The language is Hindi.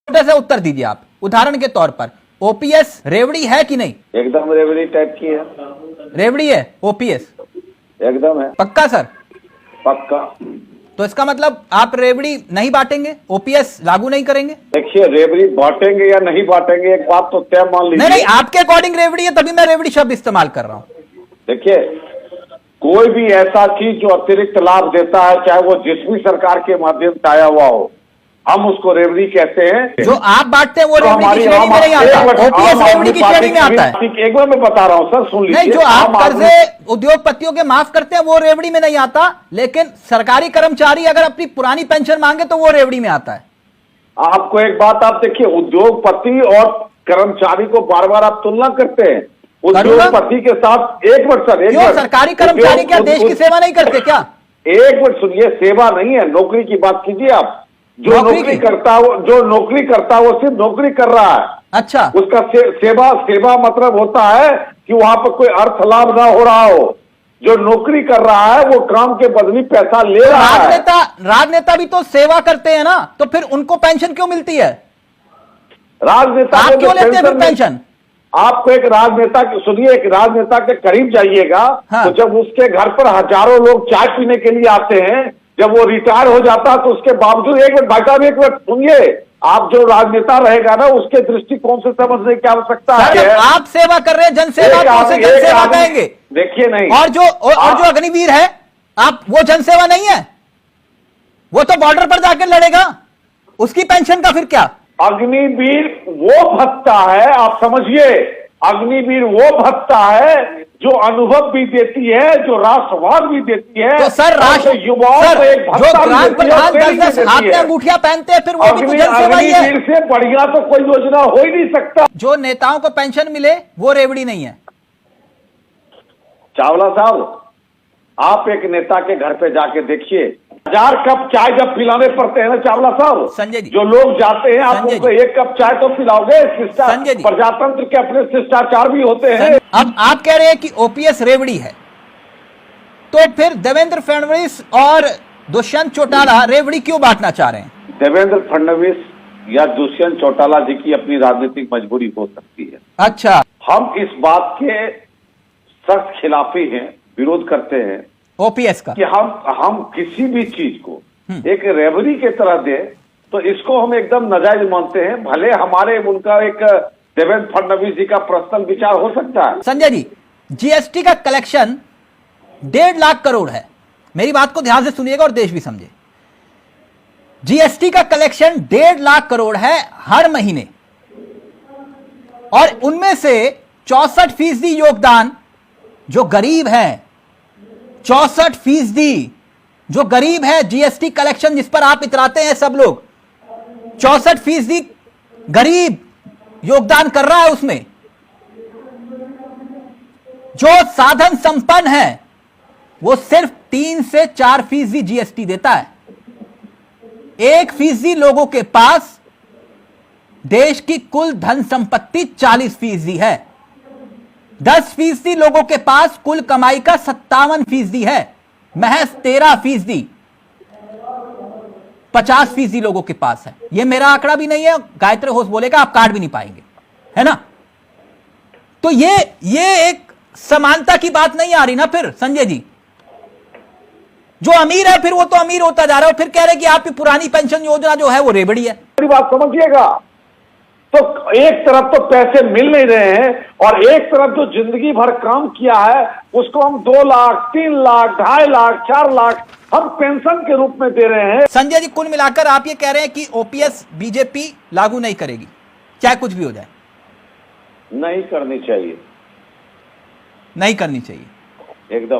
छोटे से उत्तर दीजिए आप। उदाहरण के तौर पर ओपीएस रेवड़ी है कि नहीं? एकदम रेवड़ी टाइप की है। रेवड़ी है ओपीएस? एकदम है। पक्का सर? पक्का। तो इसका मतलब आप रेवड़ी नहीं बांटेंगे, ओपीएस लागू नहीं करेंगे? देखिए, रेवड़ी बांटेंगे या नहीं बांटेंगे एक बात तो तय मान लीजिए। नहीं, आपके अकॉर्डिंग रेवड़ी है तभी मैं रेवड़ी शब्द इस्तेमाल कर रहा हूं। देखिए, कोई भी ऐसा चीज जो अतिरिक्त लाभ देता है, चाहे वो जिस भी सरकार के माध्यम से आया हुआ हो, हम उसको रेवड़ी कहते हैं। जो आप बांटते हैं वो रेवड़ी की श्रेणी में नहीं आता, ओपीएस रेवड़ी की श्रेणी में आता है। एक बार मैं बता रहा हूं सर, सुन लीजिए। नहीं, जो आप कर्जे उद्योगपतियों के माफ करते हैं वो रेवड़ी में नहीं आता, लेकिन सरकारी कर्मचारी अगर अपनी पुरानी पेंशन मांगे तो वो रेवड़ी में आता है। आपको एक बात आप देखिए, उद्योगपति और कर्मचारी को बार बार आप तुलना करते हैं। उद्योगपति के साथ एक मिनट सर, क्यों सरकारी कर्मचारी क्या देश की सेवा नहीं करते क्या? एक मिनट सुनिए, सेवा नहीं है, नौकरी की बात कीजिए आप। जो नौकरी करता है वो सिर्फ नौकरी कर रहा है। अच्छा, उसका सेवा मतलब होता है कि वहां पर कोई अर्थ लाभ ना हो रहा हो। जो नौकरी कर रहा है वो काम के बदले पैसा ले रहा है। राजनेता भी तो सेवा करते हैं ना, तो फिर उनको पेंशन क्यों मिलती है? राजनेता आप क्यों लेते हैं फिर पेंशन? आपको एक राजनेता सुनिए, एक राजनेता के करीब जाइएगा। हाँ। तो जब उसके घर पर हजारों लोग चाय पीने के लिए आते हैं, जब वो रिटायर हो जाता है तो उसके बावजूद, एक मिनट भाई साहब, एक मिनट सुनिए, आप जो राजनेता रहेगा ना उसके दृष्टिकोण से समझने की आवश्यकता है। आप सेवा कर रहे हैं, जनसेवा जनसेवा कहेंगे। देखिए नहीं, और जो अग्निवीर है, आप वो जनसेवा नहीं है? वो तो बॉर्डर पर जाकर लड़ेगा, उसकी पेंशन का फिर क्या? अग्निवीर वो भत्ता है, आप समझिए, अग्निवीर वो भत्ता है जो अनुभव भी देती है, जो राष्ट्रवाद भी देती है। तो सर युवाओं को एक भत्ता जो प्रधान 10-10 हाथ में अंगूठियां पहनते हैं, फिर वो भी तो जनसेवा ही है। अग्निवीर से बढ़िया तो कोई योजना हो ही नहीं सकता। जो नेताओं को पेंशन मिले वो रेवड़ी नहीं है। चावला साहब, आप एक नेता के घर पे जाके देखिए, 1000 कप चाय जब पिलाने पड़ते हैं ना चावला साहब, संजय जी, जो लोग जाते हैं आप उनको 1 कप चाय तो पिलाओगे। प्रजातंत्र के अपने शिष्टाचार भी होते हैं। अब आप कह रहे हैं कि ओपीएस रेवड़ी है, तो फिर देवेंद्र फडणवीस और दुष्यंत चौटाला रेवड़ी क्यों बांटना चाह रहे हैं? देवेंद्र फडणवीस या दुष्यंत चौटाला जी की अपनी राजनीतिक मजबूरी हो सकती है। अच्छा, हम इस बात के सख्त खिलाफी हैं, विरोध करते हैं ओपीएस का, कि हम किसी भी चीज को एक रेवड़ी के तरह दे, तो इसको हम एकदम नाजायज मानते हैं। भले हमारे उनका एक देवेंद्र फडणवीस जी का पर्सनल विचार हो सकता है। संजय जी, जीएसटी का कलेक्शन 1.5 लाख करोड़ है। मेरी बात को ध्यान से सुनिएगा और देश भी समझे। जीएसटी का कलेक्शन 1.5 लाख करोड़ है हर महीने, और उनमें से 64% योगदान जो गरीब है, 64% जो गरीब है, जीएसटी कलेक्शन जिस पर आप इतराते हैं सब लोग, 64% गरीब योगदान कर रहा है उसमें। जो साधन संपन्न है वो सिर्फ 3 से 4% जीएसटी देता है। 1% लोगों के पास देश की कुल धन संपत्ति 40% है। 10% लोगों के पास कुल कमाई का 57% है। महज 13% 50% लोगों के पास है। यह मेरा आंकड़ा भी नहीं है, गायत्री घोष बोलेगा, आप काट भी नहीं पाएंगे, है ना? तो ये एक समानता की बात नहीं आ रही ना फिर संजय जी। जो अमीर है फिर वो तो अमीर होता जा रहा है, और फिर कह रहे कि आपकी पुरानी पेंशन योजना जो है वो रेवड़ी है। मेरी बात समझिएगा, तो एक तरफ तो पैसे मिल नहीं रहे हैं, और एक तरफ जो जिंदगी भर काम किया है उसको हम 2 लाख, 3 लाख, 2.5 लाख, 4 लाख हम पेंशन के रूप में दे रहे हैं। संजय जी, कुल मिलाकर आप ये कह रहे हैं कि ओपीएस बीजेपी लागू नहीं करेगी, चाहे कुछ भी हो जाए? नहीं करनी चाहिए, नहीं करनी चाहिए एकदम।